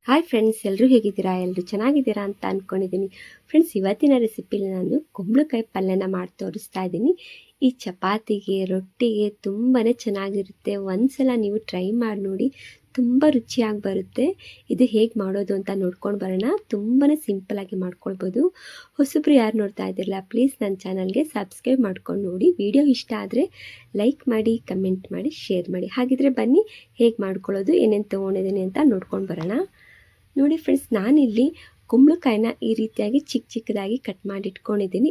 Hi friends, ಎಲ್ಲರೂ ಹೇಗಿದ್ದೀರಾ? ಎಲ್ಲರೂ ಚೆನ್ನಾಗಿದ್ದೀರಾ ಅಂತ ಅಂದ್ಕೊಂಡಿದ್ದೀನಿ. ಫ್ರೆಂಡ್ಸ್, ಇವತ್ತಿನ ರೆಸಿಪಿಲಿ ನಾನು ಕುಂಬಳಕಾಯಿ ಪಲ್ಯನ ಮಾಡಿ ತೋರಿಸ್ತಾ ಇದ್ದೀನಿ. ಈ ಚಪಾತಿಗೆ, ರೊಟ್ಟಿಗೆ ತುಂಬಾ ಚೆನ್ನಾಗಿರುತ್ತೆ. ಒಂದ್ಸಲ ನೀವು ಟ್ರೈ ಮಾಡಿ ನೋಡಿ, ತುಂಬ ರುಚಿಯಾಗಿ ಬರುತ್ತೆ. ಇದು ಹೇಗೆ ಮಾಡೋದು ಅಂತ ನೋಡ್ಕೊಂಡು ಬರೋಣ. ತುಂಬಾ ಸಿಂಪಲಾಗಿ ಮಾಡ್ಕೊಳ್ಬೋದು. ಹೊಸಬ್ರು ಯಾರು ನೋಡ್ತಾ ಇದ್ದಿರಲ್ಲ, ಪ್ಲೀಸ್ ನನ್ನ ಚಾನಲ್ಗೆ ಸಬ್ಸ್ಕ್ರೈಬ್ ಮಾಡ್ಕೊಂಡು ನೋಡಿ. ವಿಡಿಯೋ ಇಷ್ಟ ಆದರೆ ಲೈಕ್ ಮಾಡಿ, ಕಮೆಂಟ್ ಮಾಡಿ, ಶೇರ್ ಮಾಡಿ. ಹಾಗಿದ್ರೆ ಬನ್ನಿ ಹೇಗೆ ಮಾಡ್ಕೊಳ್ಳೋದು, ಏನೇನು ತೊಗೊಂಡಿದ್ದೀನಿ ಅಂತ ನೋಡ್ಕೊಂಡು ಬರೋಣ. ನೋಡಿ ಫ್ರೆಂಡ್ಸ್, ನಾನಿಲ್ಲಿ ಕುಂಬಳಕಾಯಿನ ಈ ರೀತಿಯಾಗಿ ಚಿಕ್ಕ ಚಿಕ್ಕದಾಗಿ ಕಟ್ ಮಾಡಿ ಇಟ್ಕೊಂಡಿದ್ದೀನಿ.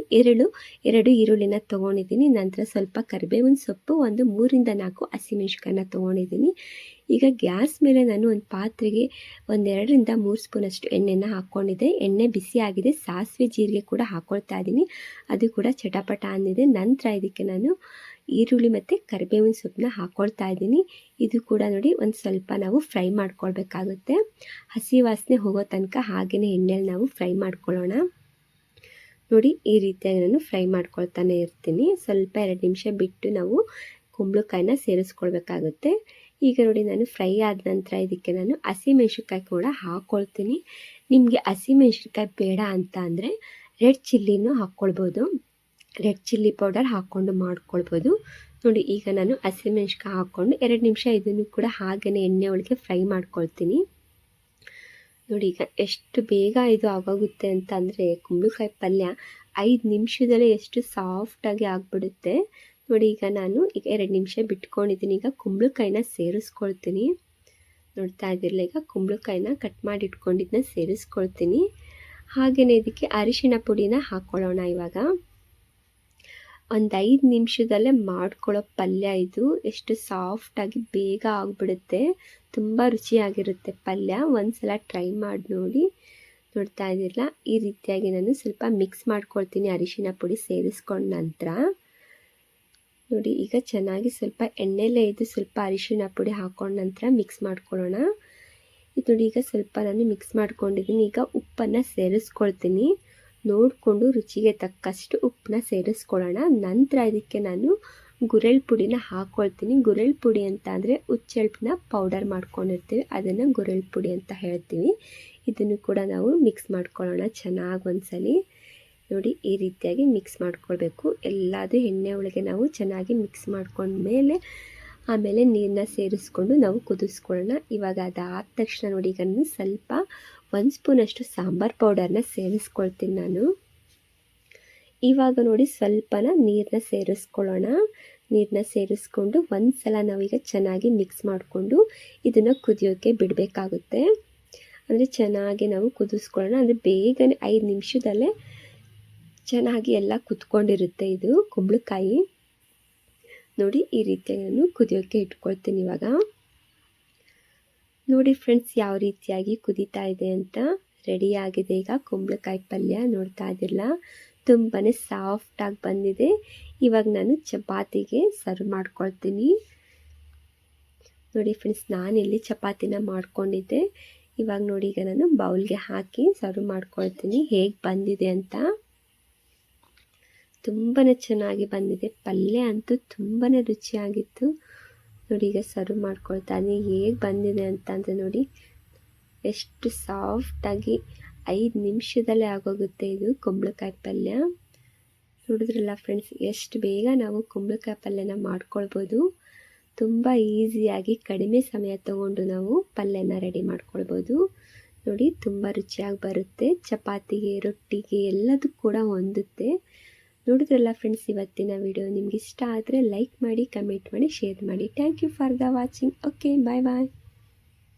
ಎರಡು ಈರುಳ್ಳಿನ ತೊಗೊಂಡಿದ್ದೀನಿ. ನಂತರ ಸ್ವಲ್ಪ ಕರಿಬೇವಿನ ಸೊಪ್ಪು, ಒಂದು 3-4 ಹಸಿಮೆಣ್ಸಿಕಾಯಿನ ತೊಗೊಂಡಿದ್ದೀನಿ. ಈಗ ಗ್ಯಾಸ್ ಮೇಲೆ ನಾನು ಒಂದು ಪಾತ್ರೆಗೆ 2-3 ಸ್ಪೂನಷ್ಟು ಎಣ್ಣೆನ ಹಾಕ್ಕೊಂಡಿದ್ದೆ. ಎಣ್ಣೆ ಬಿಸಿ ಆಗಿದೆ. ಸಾಸಿವೆ ಜೀರಿಗೆ ಕೂಡ ಹಾಕ್ಕೊಳ್ತಾ ಇದ್ದೀನಿ. ಅದು ಕೂಡ ಚಟಪಟ ಅಂದಿದೆ. ನಂತರ ಇದಕ್ಕೆ ನಾನು ಈರುಳ್ಳಿ ಮತ್ತು ಕರಿಬೇವಿನ ಸೊಪ್ಪನ್ನ ಹಾಕ್ಕೊಳ್ತಾ ಇದ್ದೀನಿ. ಇದು ಕೂಡ ನೋಡಿ ಒಂದು ಸ್ವಲ್ಪ ನಾವು ಫ್ರೈ ಮಾಡ್ಕೊಳ್ಬೇಕಾಗುತ್ತೆ. ಹಸಿ ವಾಸನೆ ಹೋಗೋ ತನಕ ಹಾಗೆಯೇ ಎಣ್ಣೆಯಲ್ಲಿ ನಾವು ಫ್ರೈ ಮಾಡ್ಕೊಳ್ಳೋಣ. ನೋಡಿ, ಈ ರೀತಿಯಾಗಿ ನಾನು ಫ್ರೈ ಮಾಡ್ಕೊಳ್ತಾನೆ ಇರ್ತೀನಿ. ಸ್ವಲ್ಪ 2 ನಿಮಿಷ ಬಿಟ್ಟು ನಾವು ಕುಂಬಳಕಾಯಿನ ಸೇರಿಸ್ಕೊಳ್ಬೇಕಾಗುತ್ತೆ. ಈಗ ನೋಡಿ, ನಾನು ಫ್ರೈ ಆದ ನಂತರ ಇದಕ್ಕೆ ನಾನು ಹಸಿಮೆಣ್ಸಿನ್ಕಾಯಿ ಕೂಡ ಹಾಕ್ಕೊಳ್ತೀನಿ. ನಿಮಗೆ ಹಸಿಮೆಣ್ಸಿನ್ಕಾಯಿ ಬೇಡ ಅಂತ ಅಂದರೆ ರೆಡ್ ಚಿಲ್ಲಿನೂ ಹಾಕ್ಕೊಳ್ಬೋದು. ರೆಡ್ ಚಿಲ್ಲಿ ಪೌಡರ್ ಹಾಕ್ಕೊಂಡು ಮಾಡ್ಕೊಳ್ಬೋದು. ನೋಡಿ, ಈಗ ನಾನು ಹಸಿಮೆಣ್ಸಿನ್ಕಾಯಿ ಹಾಕ್ಕೊಂಡು 2 ನಿಮಿಷ ಇದನ್ನು ಕೂಡ ಹಾಗೆಯೇ ಎಣ್ಣೆ ಒಳಗೆ ಫ್ರೈ ಮಾಡ್ಕೊಳ್ತೀನಿ. ನೋಡಿ, ಈಗ ಎಷ್ಟು ಬೇಗ ಇದು ಆಗೋಗುತ್ತೆ ಅಂತ ಅಂದರೆ ಕುಂಬಳಕಾಯಿ ಪಲ್ಯ 5 ನಿಮಿಷದಲ್ಲೇ ಎಷ್ಟು ಸಾಫ್ಟಾಗಿ ಆಗಿಬಿಡುತ್ತೆ. ನೋಡಿ, ಈಗ ನಾನು 2 ನಿಮಿಷ ಬಿಟ್ಕೊಂಡಿದ್ದೀನಿ. ಈಗ ಕುಂಬಳಕಾಯಿನ ಸೇರಿಸ್ಕೊಳ್ತೀನಿ. ನೋಡ್ತಾ ಇದ್ದಿರಲ್ಲ, ಈಗ ಕುಂಬಳಕಾಯಿನ ಕಟ್ ಮಾಡಿ ಇಟ್ಕೊಂಡಿದ್ದನ್ನ ಸೇರಿಸ್ಕೊಳ್ತೀನಿ. ಹಾಗೆಯೇ ಇದಕ್ಕೆ ಅರಿಶಿಣ ಪುಡಿನ ಹಾಕ್ಕೊಳ್ಳೋಣ. ಇವಾಗ ಒಂದು 5 ನಿಮಿಷದಲ್ಲೇ ಮಾಡ್ಕೊಳ್ಳೋ ಪಲ್ಯ ಇದು. ಎಷ್ಟು ಸಾಫ್ಟಾಗಿ ಬೇಗ ಆಗಿಬಿಡುತ್ತೆ. ತುಂಬ ರುಚಿಯಾಗಿರುತ್ತೆ ಪಲ್ಯ. ಒಂದ್ಸಲ ಟ್ರೈ ಮಾಡಿ ನೋಡಿ. ನೋಡ್ತಾ ಇದ್ದಿರಲ್ಲ, ಈ ರೀತಿಯಾಗಿ ನಾನು ಸ್ವಲ್ಪ ಮಿಕ್ಸ್ ಮಾಡ್ಕೊಳ್ತೀನಿ ಅರಿಶಿನ ಪುಡಿ ಸೇರಿಸ್ಕೊಂಡ ನಂತರ. ನೋಡಿ, ಈಗ ಚೆನ್ನಾಗಿ ಸ್ವಲ್ಪ ಎಣ್ಣೆಲೇ ಇದು ಸ್ವಲ್ಪ ಅರಿಶಿನ ಪುಡಿ ಹಾಕೊಂಡ ನಂತರ ಮಿಕ್ಸ್ ಮಾಡ್ಕೊಳ್ಳೋಣ. ಇದು ನೋಡಿ, ಈಗ ಸ್ವಲ್ಪ ನಾನು ಮಿಕ್ಸ್ ಮಾಡ್ಕೊಂಡಿದ್ದೀನಿ. ಈಗ ಉಪ್ಪನ್ನು ಸೇರಿಸ್ಕೊಳ್ತೀನಿ. ನೋಡಿಕೊಂಡು ರುಚಿಗೆ ತಕ್ಕಷ್ಟು ಉಪ್ಪನ್ನ ಸೇರಿಸ್ಕೊಳ್ಳೋಣ. ನಂತರ ಇದಕ್ಕೆ ನಾನು ಗುರೆಳ್ ಪುಡಿನ ಹಾಕ್ಕೊಳ್ತೀನಿ. ಗುರೆಳ್ ಪುಡಿ ಅಂತ ಅಂದರೆ ಹುಚ್ಚೆಳ್ಪನ್ನ ಪೌಡರ್ ಮಾಡ್ಕೊಂಡಿರ್ತೀವಿ, ಅದನ್ನು ಗುರೆಳ್ ಪುಡಿ ಅಂತ ಹೇಳ್ತೀವಿ. ಇದನ್ನು ಕೂಡ ನಾವು ಮಿಕ್ಸ್ ಮಾಡ್ಕೊಳ್ಳೋಣ ಚೆನ್ನಾಗಿ ಒಂದ್ಸಲಿ. ನೋಡಿ, ಈ ರೀತಿಯಾಗಿ ಮಿಕ್ಸ್ ಮಾಡ್ಕೊಳ್ಬೇಕು. ಎಲ್ಲದೂ ಎಣ್ಣೆ ಒಳಗೆ ನಾವು ಚೆನ್ನಾಗಿ ಮಿಕ್ಸ್ ಮಾಡ್ಕೊಂಡ್ಮೇಲೆ ಆಮೇಲೆ ನೀರನ್ನ ಸೇರಿಸ್ಕೊಂಡು ನಾವು ಕುದಿಸ್ಕೊಳ್ಳೋಣ. ಇವಾಗ ಅದಾದ ತಕ್ಷಣ ನೋಡಿ, ಈಗ ನಾನು ಸ್ವಲ್ಪ 1 ಸ್ಪೂನಷ್ಟು ಸಾಂಬಾರು ಪೌಡರ್ನ ಸೇರಿಸ್ಕೊಳ್ತೀನಿ ನಾನು. ಇವಾಗ ನೋಡಿ, ಸ್ವಲ್ಪನ ನೀರನ್ನ ಸೇರಿಸ್ಕೊಳ್ಳೋಣ. ನೀರನ್ನ ಸೇರಿಸ್ಕೊಂಡು ಒಂದು ಸಲ ನಾವೀಗ ಚೆನ್ನಾಗಿ ಮಿಕ್ಸ್ ಮಾಡಿಕೊಂಡು ಇದನ್ನು ಕುದಿಯೋಕ್ಕೆ ಬಿಡಬೇಕಾಗುತ್ತೆ. ಅಂದರೆ ಚೆನ್ನಾಗಿ ನಾವು ಕುದಿಸ್ಕೊಳ್ಳೋಣ. ಅಂದರೆ ಬೇಗನೆ 5 ನಿಮಿಷದಲ್ಲೇ ಚೆನ್ನಾಗಿ ಎಲ್ಲ ಕುತ್ಕೊಂಡಿರುತ್ತೆ ಇದು ಕುಂಬಳಕಾಯಿ. ನೋಡಿ, ಈ ರೀತಿಯಾಗಿ ನಾನು ಕುದಿಯೋಕ್ಕೆ ಇಟ್ಕೊಳ್ತೀನಿ. ಇವಾಗ ನೋಡಿ ಫ್ರೆಂಡ್ಸ್, ಯಾವ ರೀತಿಯಾಗಿ ಕುದೀತಾ ಇದೆ ಅಂತ. ರೆಡಿಯಾಗಿದೆ ಈಗ ಕುಂಬಳಕಾಯಿ ಪಲ್ಯ. ನೋಡ್ತಾ ಇದ್ದಿರಲ್ಲ, ತುಂಬಾ ಸಾಫ್ಟಾಗಿ ಬಂದಿದೆ. ಇವಾಗ ನಾನು ಚಪಾತಿಗೆ ಸರ್ವ್ ಮಾಡ್ಕೊಳ್ತೀನಿ. ನೋಡಿ ಫ್ರೆಂಡ್ಸ್, ನಾನಿಲ್ಲಿ ಚಪಾತಿನ ಮಾಡ್ಕೊಂಡಿದ್ದೆ. ಇವಾಗ ನೋಡಿ, ಈಗ ನಾನು ಬೌಲ್ಗೆ ಹಾಕಿ ಸರ್ವ್ ಮಾಡ್ಕೊಳ್ತೀನಿ. ಹೇಗೆ ಬಂದಿದೆ ಅಂತ. ತುಂಬಾ ಚೆನ್ನಾಗಿ ಬಂದಿದೆ. ಪಲ್ಯ ಅಂತೂ ತುಂಬಾ ರುಚಿಯಾಗಿತ್ತು. ನೋಡಿ, ಈಗ ಸರ್ವ್ ಮಾಡ್ಕೊಳ್ತಾ ಇದ್ದೀನಿ. ಹೇಗೆ ಬಂದಿದೆ ಅಂತ ಅಂದರೆ ನೋಡಿ, ಎಷ್ಟು ಸಾಫ್ಟಾಗಿ 5 ನಿಮಿಷದಲ್ಲೇ ಆಗೋಗುತ್ತೆ ಇದು ಕುಂಬಳಕಾಯಿ ಪಲ್ಯ. ನೋಡಿದ್ರಲ್ಲ ಫ್ರೆಂಡ್ಸ್, ಎಷ್ಟು ಬೇಗ ನಾವು ಕುಂಬಳಕಾಯಿ ಪಲ್ಯನ ಮಾಡ್ಕೊಳ್ಬೋದು. ತುಂಬ ಈಸಿಯಾಗಿ ಕಡಿಮೆ ಸಮಯ ತಗೊಂಡು ನಾವು ಪಲ್ಯನ ರೆಡಿ ಮಾಡ್ಕೊಳ್ಬೋದು. ನೋಡಿ, ತುಂಬ ರುಚಿಯಾಗಿ ಬರುತ್ತೆ. ಚಪಾತಿಗೆ, ರೊಟ್ಟಿಗೆ ಎಲ್ಲದೂ ಕೂಡ ಹೊಂದುತ್ತೆ. ನೋಡಿದ್ರಲ್ಲ ಫ್ರೆಂಡ್ಸ್, ಇವತ್ತಿನ ವಿಡಿಯೋ ನಿಮ್ಗೆ ಇಷ್ಟ ಆದರೆ ಲೈಕ್ ಮಾಡಿ, ಕಮೆಂಟ್ ಮಾಡಿ, ಶೇರ್ ಮಾಡಿ. Thank you for the watching. Okay, bye bye.